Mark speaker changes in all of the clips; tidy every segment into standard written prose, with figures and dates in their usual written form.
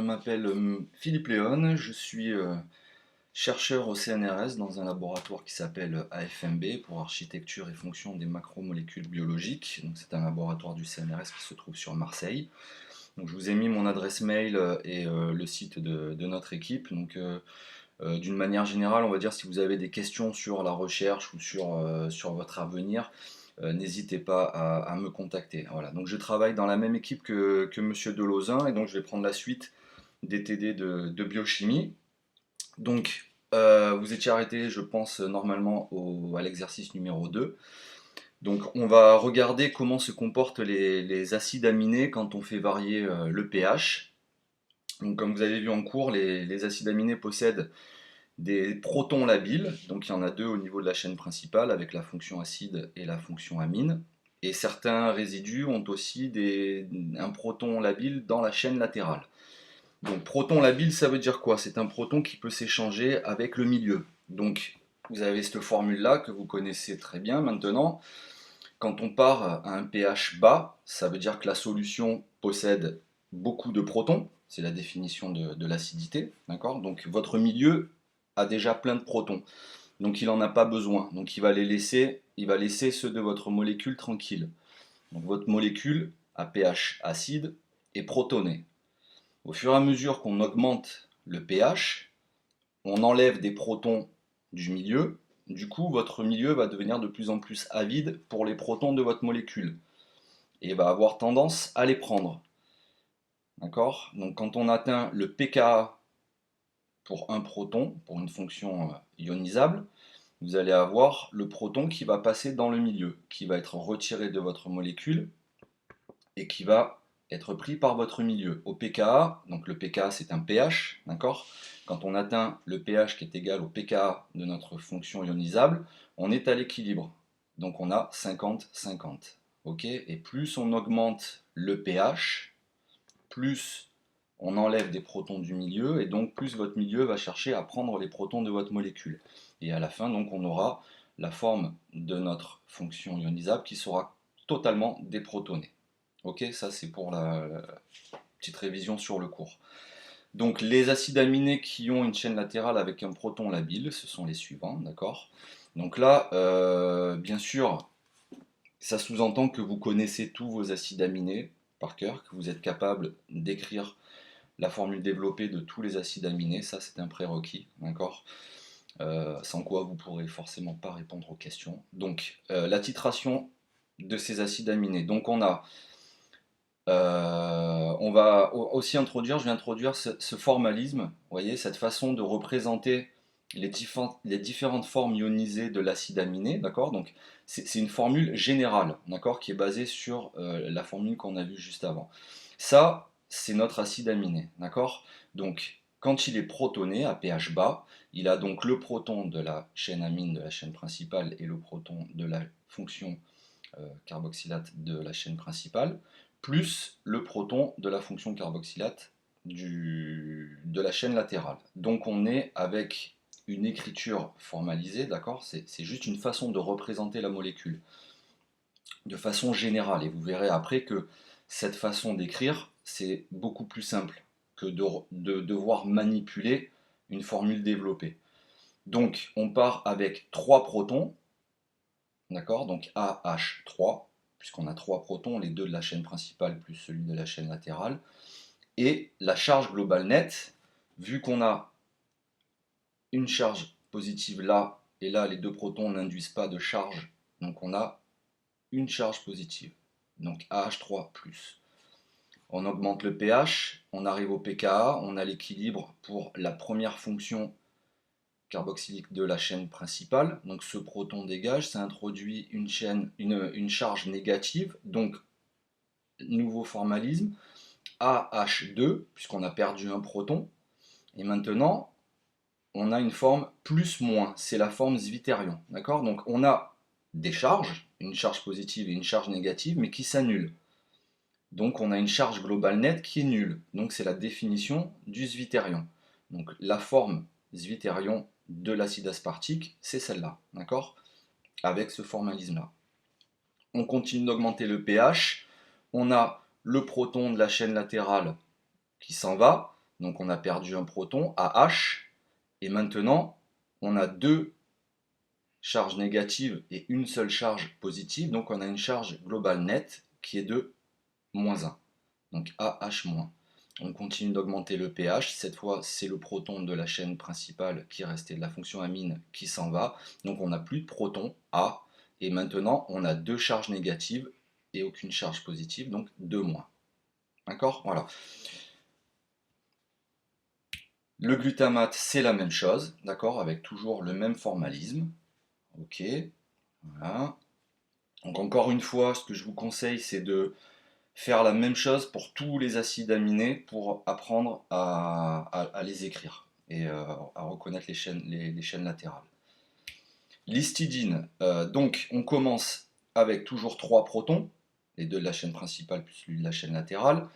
Speaker 1: Je m'appelle Philippe Léon, je suis chercheur au CNRS dans un laboratoire qui s'appelle AFMB pour architecture et fonction des macromolécules biologiques. Donc c'est un laboratoire du CNRS qui se trouve sur Marseille. Donc je vous ai mis mon adresse mail et le site de notre équipe. D'une manière générale, on va dire si vous avez des questions sur la recherche ou sur votre avenir, n'hésitez pas à me contacter. Voilà. Donc je travaille dans la même équipe que Monsieur Delozin et donc je vais prendre la suite des TD de biochimie. Donc, vous étiez arrêté, je pense, normalement à l'exercice numéro 2. Donc, on va regarder comment se comportent les acides aminés quand on fait varier le pH. Donc, comme vous avez vu en cours, les acides aminés possèdent des protons labiles. Donc, il y en a deux au niveau de la chaîne principale avec la fonction acide et la fonction amine. Et certains résidus ont aussi un proton labile dans la chaîne latérale. Donc proton labile, ça veut dire quoi? C'est un proton qui peut s'échanger avec le milieu. Donc vous avez cette formule-là que vous connaissez très bien maintenant. Quand on part à un pH bas, ça veut dire que la solution possède beaucoup de protons. C'est la définition de l'acidité. D'accord? Donc votre milieu a déjà plein de protons. Donc il n'en a pas besoin. Donc il va laisser ceux de votre molécule tranquille. Donc votre molécule à pH acide est protonnée. Au fur et à mesure qu'on augmente le pH, on enlève des protons du milieu. Du coup, votre milieu va devenir de plus en plus avide pour les protons de votre molécule et va avoir tendance à les prendre. D'accord? Donc quand on atteint le pKa pour un proton, pour une fonction ionisable, vous allez avoir le proton qui va passer dans le milieu, qui va être retiré de votre molécule et qui va être pris par votre milieu. Au pKa, donc le pKa c'est un pH, d'accord? Quand on atteint le pH qui est égal au pKa de notre fonction ionisable, on est à l'équilibre. Donc on a 50-50. Ok? Et plus on augmente le pH, plus on enlève des protons du milieu, et donc plus votre milieu va chercher à prendre les protons de votre molécule. Et à la fin, donc, on aura la forme de notre fonction ionisable qui sera totalement déprotonée. Ok, ça c'est pour la petite révision sur le cours. Donc les acides aminés qui ont une chaîne latérale avec un proton labile, ce sont les suivants, d'accord? Donc là, bien sûr, ça sous-entend que vous connaissez tous vos acides aminés par cœur, que vous êtes capable d'écrire la formule développée de tous les acides aminés, ça c'est un prérequis, d'accord? Sans quoi vous ne pourrez forcément pas répondre aux questions. Donc la titration de ces acides aminés. Donc on va aussi introduire, je vais introduire ce formalisme, vous voyez, cette façon de représenter les différentes formes ionisées de l'acide aminé, d'accord? Donc c'est une formule générale, d'accord, qui est basée sur la formule qu'on a vue juste avant. Ça, c'est notre acide aminé, d'accord? Donc quand il est protoné à pH bas, il a donc le proton de la chaîne amine de la chaîne principale et le proton de la fonction carboxylate de la chaîne principale, plus le proton de la fonction carboxylate de la chaîne latérale. Donc on est avec une écriture formalisée, d'accord? C'est juste une façon de représenter la molécule de façon générale. Et vous verrez après que cette façon d'écrire, c'est beaucoup plus simple que de devoir manipuler une formule développée. Donc on part avec 3 protons, d'accord? Donc AH3, puisqu'on a 3 protons, les deux de la chaîne principale plus celui de la chaîne latérale. Et la charge globale nette, vu qu'on a une charge positive là, et là les deux protons n'induisent pas de charge, donc on a une charge positive, donc AH3+. On augmente le pH, on arrive au pKa, on a l'équilibre pour la première fonction carboxylique de la chaîne principale. Donc ce proton dégage, ça introduit une charge négative, donc nouveau formalisme, AH2, puisqu'on a perdu un proton. Et maintenant, on a une forme plus-moins, c'est la forme Zwitterion. D'accord? Donc on a des charges, une charge positive et une charge négative, mais qui s'annulent. Donc on a une charge globale nette qui est nulle. Donc c'est la définition du Zwitterion. Donc la forme Zwitterion de l'acide aspartique, c'est celle-là, d'accord? Avec ce formalisme-là. On continue d'augmenter le pH. On a le proton de la chaîne latérale qui s'en va. Donc on a perdu un proton, AH, et maintenant on a deux charges négatives et une seule charge positive, donc on a une charge globale nette qui est de -1, donc AH-. On continue d'augmenter le pH, cette fois c'est le proton de la chaîne principale qui est resté de la fonction amine qui s'en va, donc on n'a plus de proton A, et maintenant on a deux charges négatives et aucune charge positive, donc 2-. D'accord? Voilà. Le glutamate c'est la même chose, d'accord, avec toujours le même formalisme. Ok, voilà. Donc encore une fois, ce que je vous conseille, c'est de faire la même chose pour tous les acides aminés pour apprendre à les écrire et à reconnaître les chaînes latérales. L'histidine, donc on commence avec toujours 3 protons, les deux de la chaîne principale plus celui de la chaîne latérale.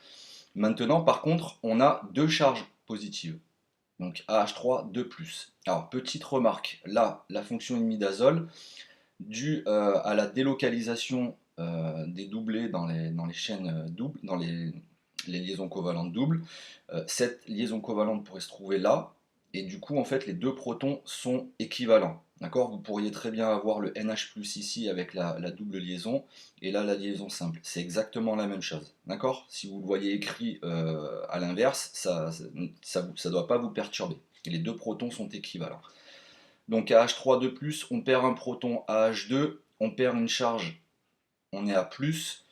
Speaker 1: Maintenant, par contre, on a deux charges positives. Donc AH3, 2+. Alors, petite remarque, là, la fonction imidazole, due à la délocalisation des doublés dans les chaînes doubles, dans les liaisons covalentes doubles, cette liaison covalente pourrait se trouver là, et du coup, en fait, les deux protons sont équivalents. D'accord? Vous pourriez très bien avoir le NH+ ici avec la double liaison, et là, la liaison simple. C'est exactement la même chose. D'accord? Si vous le voyez écrit à l'inverse, ça ne doit pas vous perturber. Et les deux protons sont équivalents. Donc AH3 de plus, on perd un proton AH2, on perd une charge, on est à plus.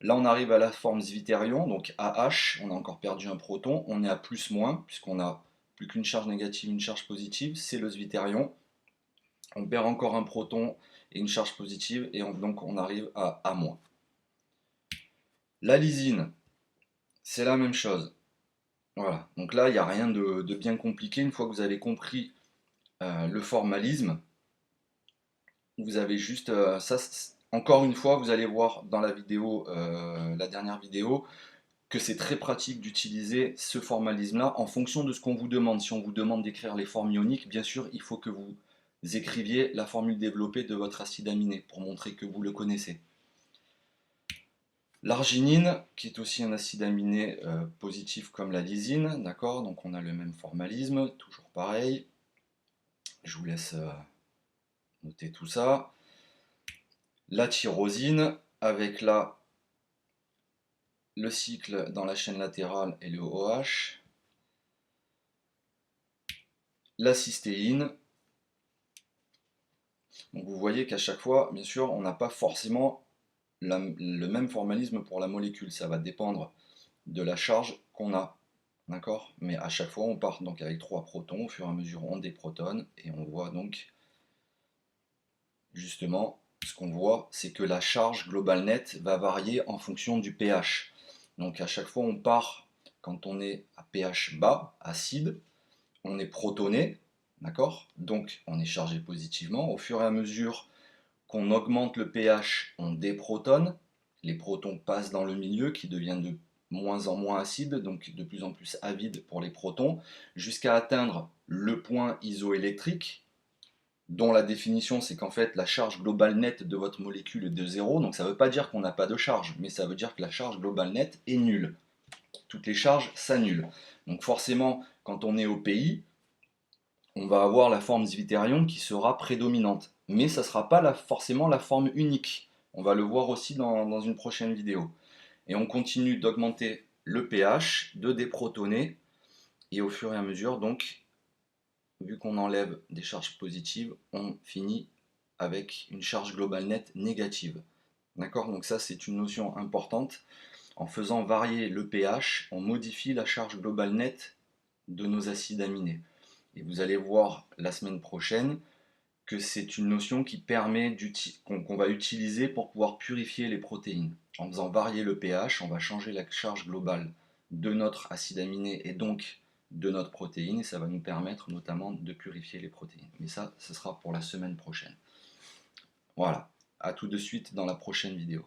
Speaker 1: Là, on arrive à la forme zwitterion, donc AH, on a encore perdu un proton, on est à plus-moins, puisqu'on a plus qu'une charge négative, une charge positive, c'est le zwitterion. On perd encore un proton et une charge positive, et donc on arrive à A-. La lysine, c'est la même chose. Voilà, donc là, il n'y a rien de bien compliqué. Une fois que vous avez compris le formalisme, vous avez juste ça. Encore une fois, vous allez voir dans la vidéo, la dernière vidéo, que c'est très pratique d'utiliser ce formalisme-là en fonction de ce qu'on vous demande. Si on vous demande d'écrire les formes ioniques, bien sûr, il faut que vous écriviez la formule développée de votre acide aminé pour montrer que vous le connaissez. L'arginine, qui est aussi un acide aminé positif comme la lysine, d'accord, donc on a le même formalisme, toujours pareil. Je vous laisse noter tout ça. La tyrosine, avec là le cycle dans la chaîne latérale et le OH. La cystéine. Donc vous voyez qu'à chaque fois, bien sûr, on n'a pas forcément le même formalisme pour la molécule. Ça va dépendre de la charge qu'on a. D'accord? Mais à chaque fois, on part donc avec 3 protons. Au fur et à mesure, on déprotonne. Et on voit donc, justement, ce qu'on voit, c'est que la charge globale nette va varier en fonction du pH. Donc à chaque fois, on part, quand on est à pH bas, acide, on est protoné, d'accord? Donc on est chargé positivement. Au fur et à mesure qu'on augmente le pH, on déprotonne. Les protons passent dans le milieu qui devient de moins en moins acide, donc de plus en plus avide pour les protons, jusqu'à atteindre le point isoélectrique, dont la définition c'est qu'en fait la charge globale nette de votre molécule est de 0, donc ça ne veut pas dire qu'on n'a pas de charge, mais ça veut dire que la charge globale nette est nulle. Toutes les charges s'annulent. Donc forcément, quand on est au pays, on va avoir la forme zwitterion qui sera prédominante. Mais ça ne sera pas forcément la forme unique. On va le voir aussi dans une prochaine vidéo. Et on continue d'augmenter le pH, de déprotoner, et au fur et à mesure, donc, vu qu'on enlève des charges positives, on finit avec une charge globale nette négative. D'accord? Donc ça, c'est une notion importante. En faisant varier le pH, on modifie la charge globale nette de nos acides aminés. Et vous allez voir la semaine prochaine que c'est une notion qui permet qu'on va utiliser pour pouvoir purifier les protéines. En faisant varier le pH, on va changer la charge globale de notre acide aminé et donc de notre protéine, et ça va nous permettre notamment de purifier les protéines. Mais ça, ce sera pour la semaine prochaine. Voilà, à tout de suite dans la prochaine vidéo.